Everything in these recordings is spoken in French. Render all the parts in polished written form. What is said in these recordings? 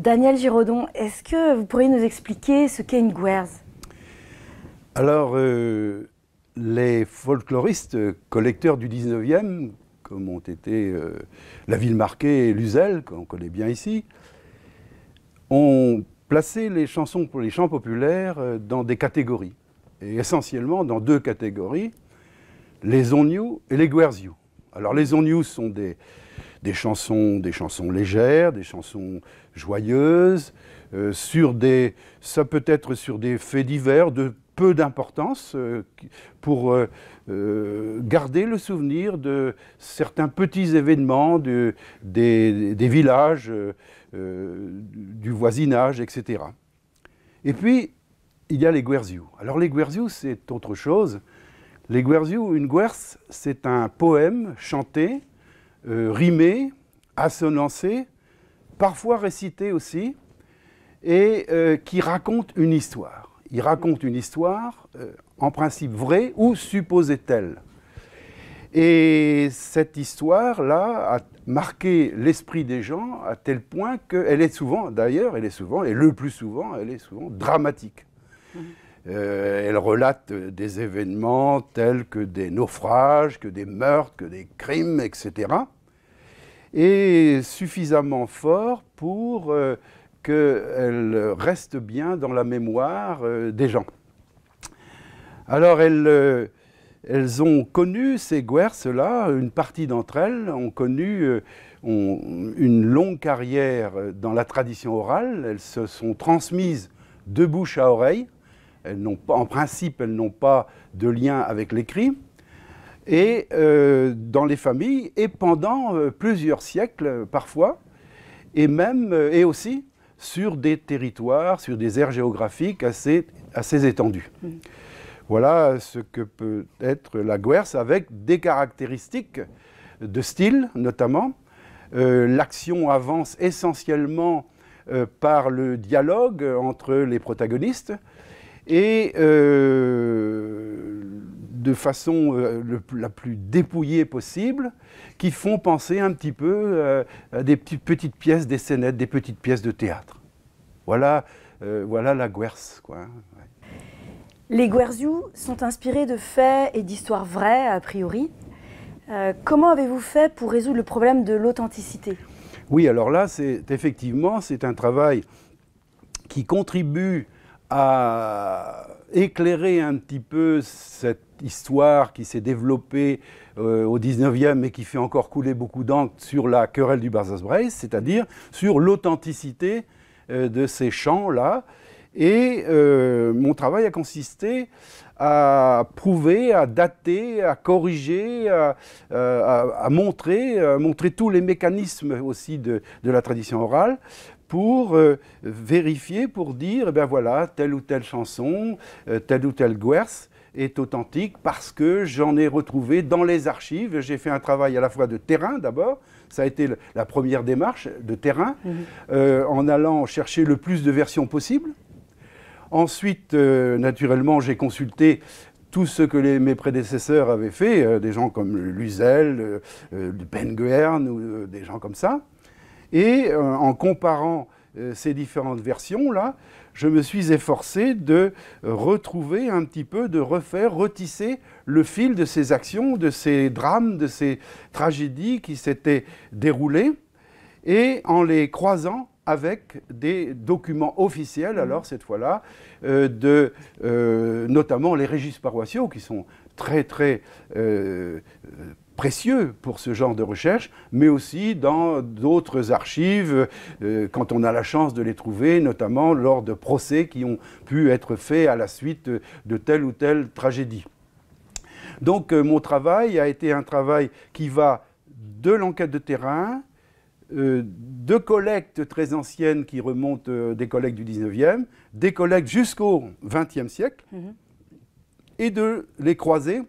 Daniel Giraudon, est-ce que vous pourriez nous expliquer ce qu'est une gwerz? Alors, les folkloristes collecteurs du 19e, comme ont été la Villemarqué et Luzel, qu'on connaît bien ici, ont placé les chansons pour les chants populaires dans des catégories, et essentiellement dans deux catégories, les onnious et les gwerzious. Alors les onnious sont des chansons légères, des chansons joyeuses, ça peut être sur des faits divers de peu d'importance pour garder le souvenir de certains petits événements des villages, du voisinage, etc. Et puis, il y a les gwerzious. Alors les gwerzious, c'est autre chose. Les gwerzious, une gwerz, c'est un poème chanté, rimé, assonancé, parfois récité aussi, et qui raconte une histoire. Il raconte une histoire, en principe vraie ou supposée telle. Et cette histoire-là a marqué l'esprit des gens à tel point qu'elle est souvent, d'ailleurs, et le plus souvent, elle est souvent dramatique. Elle relate des événements tels que des naufrages, que des meurtres, que des crimes, etc. Et suffisamment fort pour qu'elle reste bien dans la mémoire des gens. Alors elles ont connu, ces gwerz-là, une partie d'entre elles ont connu une longue carrière dans la tradition orale. Elles se sont transmises de bouche à oreille. En principe, elles n'ont pas de lien avec l'écrit. Et dans les familles, et pendant plusieurs siècles parfois, et aussi sur des territoires, sur des aires géographiques assez étendues. Voilà ce que peut être la gwerz, avec des caractéristiques de style notamment. L'action avance essentiellement par le dialogue entre les protagonistes et de façon la plus dépouillée possible, qui font penser un petit peu à des petites pièces, des scénettes, des petites pièces de théâtre. Voilà, voilà la gwerz, quoi. Ouais. Les gwerzious sont inspirés de faits et d'histoires vraies, a priori. Comment avez-vous fait pour résoudre le problème de l'authenticité? Oui, alors là, effectivement, c'est un travail qui contribue à éclairer un petit peu cette histoire qui s'est développée au 19e et qui fait encore couler beaucoup d'encre sur la querelle du Barzaz-Breis, c'est-à-dire sur l'authenticité de ces chants-là. Et mon travail a consisté à prouver, à dater, à corriger, à montrer tous les mécanismes aussi de la tradition orale, pour vérifier, pour dire, eh bien voilà, telle ou telle chanson, telle ou telle gwerz est authentique parce que j'en ai retrouvé dans les archives. J'ai fait un travail à la fois de terrain d'abord, ça a été la première démarche de terrain, en allant chercher le plus de versions possibles. Ensuite, naturellement, j'ai consulté tout ce que mes prédécesseurs avaient fait, des gens comme Luzel, Ben Guern, ou des gens comme ça. Et en comparant ces différentes versions-là, je me suis efforcé de retrouver un petit peu, de retisser le fil de ces actions, de ces drames, de ces tragédies qui s'étaient déroulées, et en les croisant avec des documents officiels, alors cette fois-là, notamment les registres paroissiaux, qui sont très précieux pour ce genre de recherche, mais aussi dans d'autres archives, quand on a la chance de les trouver, notamment lors de procès qui ont pu être faits à la suite de telle ou telle tragédie. Donc mon travail a été un travail qui va de l'enquête de terrain, de collectes très anciennes qui remontent des collectes du 19e, des collectes jusqu'au 20e siècle, et de les croiser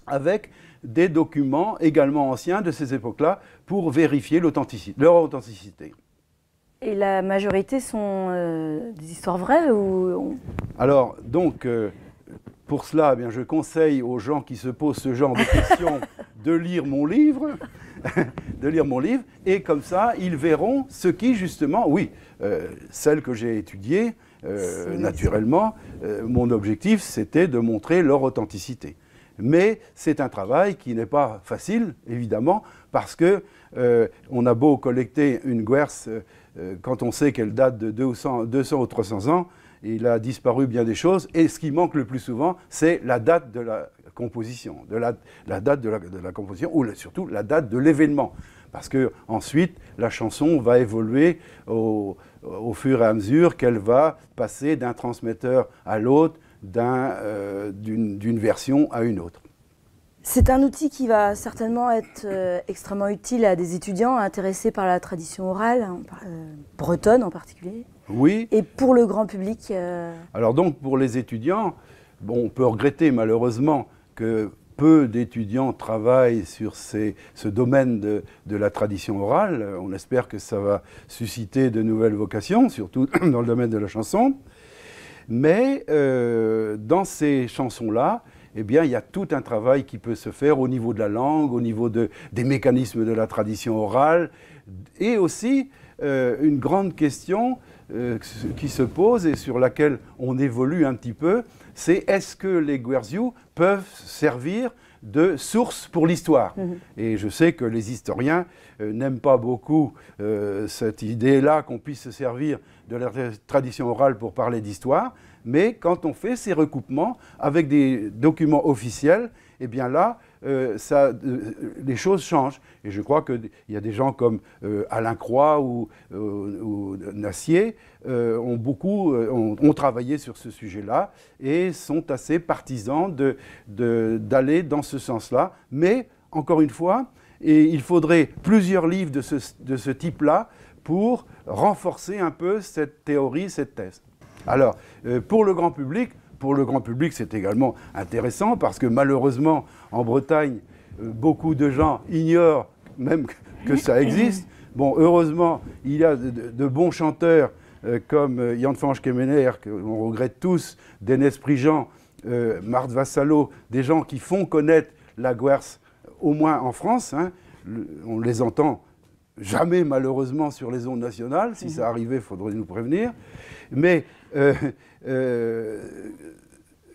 avec des documents également anciens de ces époques-là pour vérifier leur authenticité. Et la majorité sont des histoires vraies ou... Alors, donc, pour cela, eh bien, je conseille aux gens qui se posent ce genre de questions de lire mon livre, de lire mon livre, et comme ça, ils verront ce qui, justement, oui, celles que j'ai étudiées, naturellement, mon objectif, c'était de montrer leur authenticité. Mais c'est un travail qui n'est pas facile, évidemment, parce que on a beau collecter une Guerce, quand on sait qu'elle date de 200 ou 300 ans, il a disparu bien des choses, et ce qui manque le plus souvent, c'est la date de la composition, la date de la composition, ou surtout la date de l'événement. Parce qu'ensuite, la chanson va évoluer au fur et à mesure qu'elle va passer d'un transmetteur à l'autre, d'une version à une autre. C'est un outil qui va certainement être extrêmement utile à des étudiants intéressés par la tradition orale, bretonne en particulier. Oui. Et pour le grand public Alors donc, pour les étudiants, bon, on peut regretter malheureusement que peu d'étudiants travaillent sur ce domaine de la tradition orale. On espère que ça va susciter de nouvelles vocations, surtout dans le domaine de la chanson. Mais dans ces chansons-là, eh bien, il y a tout un travail qui peut se faire au niveau de la langue, au niveau des mécanismes de la tradition orale, et aussi une grande question qui se pose et sur laquelle on évolue un petit peu, c'est est-ce que les Guerziou peuvent servir de source pour l'histoire. Et je sais que les historiens n'aiment pas beaucoup cette idée-là qu'on puisse se servir de la tradition orale pour parler d'histoire, mais quand on fait ces recoupements avec des documents officiels, eh bien là, les choses changent. Et je crois qu'il y a des gens comme Alain Croix ou Nassier ont travaillé sur ce sujet-là et sont assez partisans d'aller dans ce sens-là. Mais, encore une fois, il faudrait plusieurs livres de ce type-là pour renforcer un peu cette théorie, cette thèse. Alors, pour le grand public, c'est également intéressant parce que malheureusement, en Bretagne, beaucoup de gens ignorent même que ça existe. Bon, heureusement, il y a de bons chanteurs comme Jan van Kemener, qu'on regrette tous, Dénes Prigent, Marthe Vassallo, des gens qui font connaître la Guerce, au moins en France. Hein. On les entend jamais, malheureusement, sur les ondes nationales. Si ça arrivait, il faudrait nous prévenir. Mais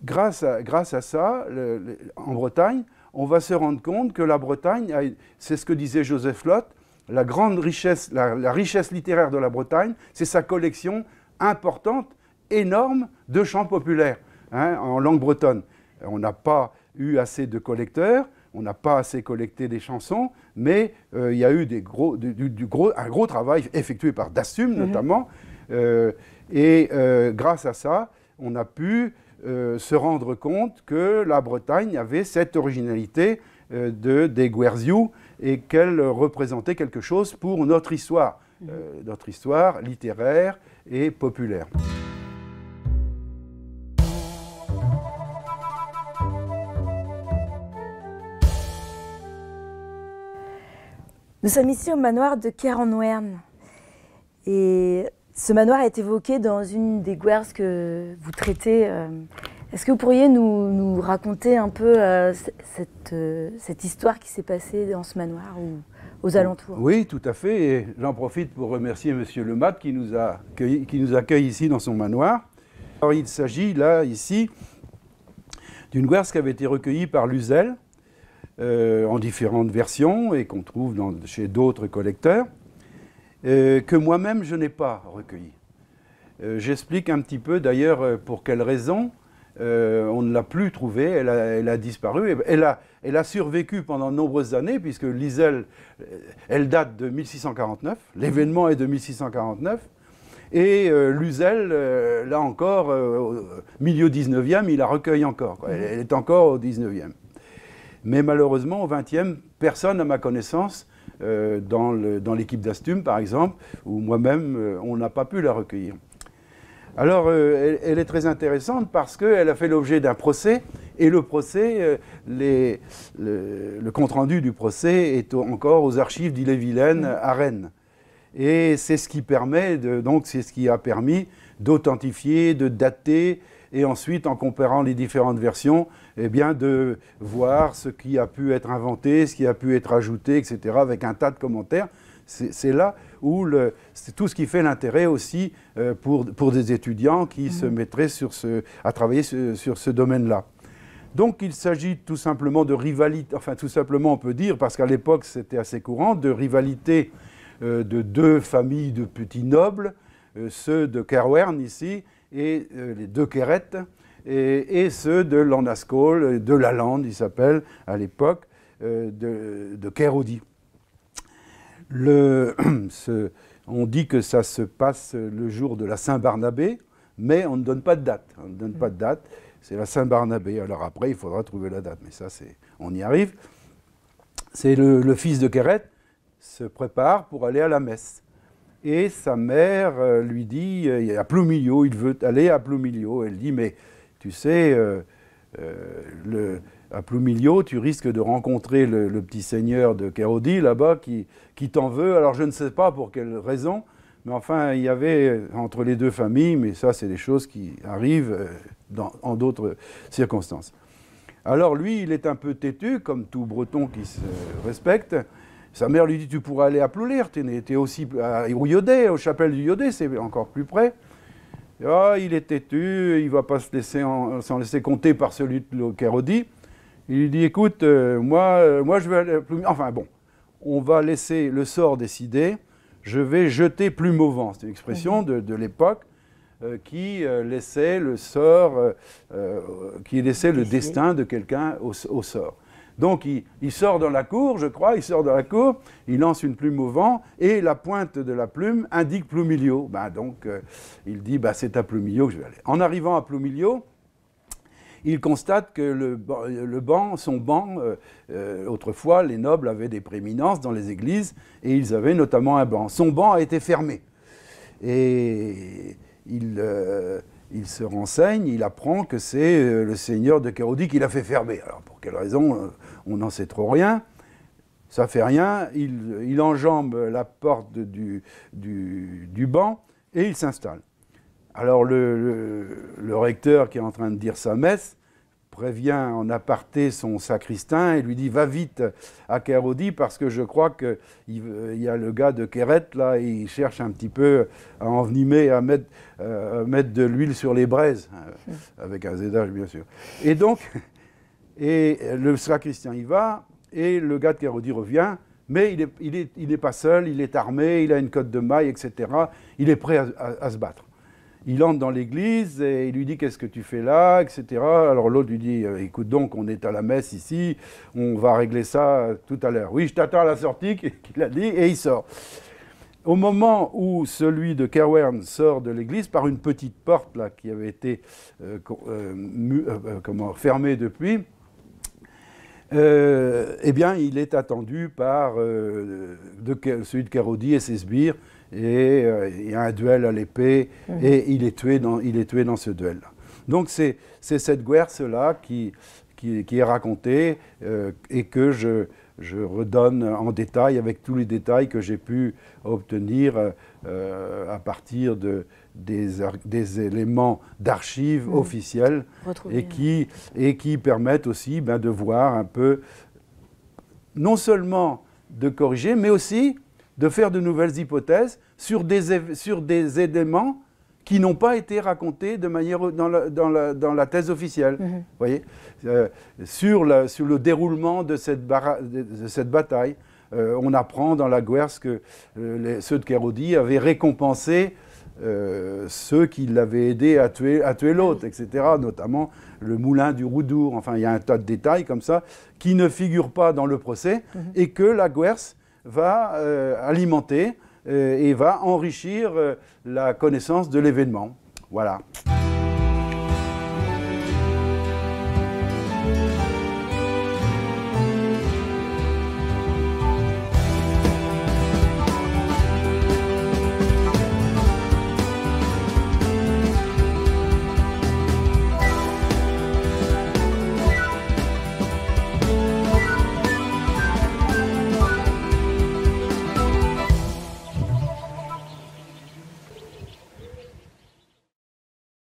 grâce à ça, en Bretagne, on va se rendre compte que la Bretagne, c'est ce que disait Joseph Lotte, la grande richesse, la richesse littéraire de la Bretagne, c'est sa collection importante, énorme, de chants populaires en langue bretonne. On n'a pas eu assez de collecteurs, on n'a pas assez collecté des chansons, mais il y a eu un gros travail effectué par Dastum notamment, et grâce à ça, on a pu se rendre compte que la Bretagne avait cette originalité des Guerziou et qu'elle représentait quelque chose pour notre histoire littéraire et populaire. Nous sommes ici au manoir de Ker-en-Ouern. Et ce manoir est évoqué dans une des Guerces que vous traitez. Est-ce que vous pourriez nous raconter un peu cette histoire qui s'est passée dans ce manoir ou aux alentours? Oui, tout à fait. Et j'en profite pour remercier M. Lemat qui nous accueille ici dans son manoir. Alors, il s'agit là, ici, d'une Guerce qui avait été recueillie par Luzel en différentes versions et qu'on trouve chez d'autres collecteurs, que moi-même je n'ai pas recueilli. J'explique un petit peu d'ailleurs pour quelles raisons. On ne l'a plus trouvée, elle a disparu. Elle a survécu pendant de nombreuses années, puisque Lisel, elle date de 1649, l'événement est de 1649, et Luzel, là encore, au milieu 19e, il la recueille encore. Elle est encore au 19e. Mais malheureusement, au 20e, personne, à ma connaissance, dans l'équipe d'Astum, par exemple, ou moi-même, on n'a pas pu la recueillir. Alors, elle est très intéressante parce qu'elle a fait l'objet d'un procès, et le procès, le compte-rendu du procès est encore aux archives d'Ille-et-Vilaine à Rennes. Et c'est ce qui permet, c'est ce qui a permis d'authentifier, de dater, et ensuite, en comparant les différentes versions, eh bien, de voir ce qui a pu être inventé, ce qui a pu être ajouté, etc., avec un tas de commentaires. C'est là où c'est tout ce qui fait l'intérêt aussi pour des étudiants qui se mettraient à travailler sur ce domaine-là. Donc il s'agit tout simplement de rivalité, enfin tout simplement on peut dire, parce qu'à l'époque c'était assez courant, de rivalité de deux familles de petits nobles, ceux de Caerwern ici, et les deux Kereth, et ceux de Landascol, de la Lande, il s'appelle à l'époque, de Caerhody. On dit que ça se passe le jour de la Saint-Barnabé, mais on ne donne pas de date. On ne donne pas de date, c'est la Saint-Barnabé. Alors après, il faudra trouver la date, mais ça, on y arrive. C'est le fils de Kereth se prépare pour aller à la messe. Et sa mère lui dit, à Plumilio, il veut aller à Plumilio. Elle dit, mais tu sais, à Plumilio, tu risques de rencontrer le petit seigneur de Caerhody, là-bas, qui t'en veut. Alors je ne sais pas pour quelle raison, mais enfin, il y avait entre les deux familles, mais ça, c'est des choses qui arrivent en d'autres circonstances. Alors lui, il est un peu têtu, comme tout Breton qui se respecte. Sa mère lui dit, tu pourras aller à Ploulir, tu es aussi au Yodet, aux chapelles du Yodet, c'est encore plus près. Ah, il est têtu, il ne va pas s'en laisser compter par celui de Caerhody. Il lui dit, écoute, moi je vais aller à Ploulir. Enfin bon, on va laisser le sort décider, je vais jeter plume au vent. C'est une expression de l'époque qui laissait le sort, qui laissait le destin de quelqu'un au sort. Donc il sort dans la cour, je crois, il lance une plume au vent, et la pointe de la plume indique Plumilio. Donc il dit, c'est à Plumilio que je vais aller. En arrivant à Plumilio, il constate que son banc, autrefois, les nobles avaient des prééminences dans les églises, et ils avaient notamment un banc. Son banc a été fermé. Et il se renseigne, il apprend que c'est le seigneur de Caerhody qui l'a fait fermer. Alors pour quelle raison, on n'en sait trop rien. Ça fait rien, il enjambe la porte du banc et il s'installe. Alors le recteur qui est en train de dire sa messe prévient en aparté son sacristain et lui dit « Va vite à Caerhody parce que je crois qu'il y a le gars de Kereth, là, il cherche un petit peu à envenimer, à mettre de l'huile sur les braises, avec un zédage bien sûr. » Et donc, le sacristain y va, et le gars de Caerhody revient, mais il n'est pas seul, il est armé, il a une cotte de maille, etc. Il est prêt à se battre. Il entre dans l'église et il lui dit « Qu'est-ce que tu fais là ?» etc. Alors l'autre lui dit « Écoute donc, on est à la messe ici, on va régler ça tout à l'heure. »« Oui, je t'attends à la sortie, » qu'il a dit, et il sort. Au moment où celui de Caerwern sort de l'église, par une petite porte là, qui avait été fermée depuis, eh bien, il est attendu par celui de Caerhody et ses sbires, et il y a un duel à l'épée, et il est tué dans ce duel-là. Donc c'est cette guerre-là qui est racontée et que je redonne en détail, avec tous les détails que j'ai pu obtenir à partir des éléments d'archives officiels et qui permettent aussi de voir un peu, non seulement de corriger, mais aussi de faire de nouvelles hypothèses sur des éléments qui n'ont pas été racontés de manière dans la thèse officielle. Vous voyez, sur le déroulement de cette bataille, on apprend dans la Guerse que ceux de Caerhody avaient récompensé ceux qui l'avaient aidé à tuer l'autre, etc., notamment le moulin du Roudour. Enfin, il y a un tas de détails comme ça qui ne figurent pas dans le procès et que la Guerse va alimenter et va enrichir la connaissance de l'événement. Voilà.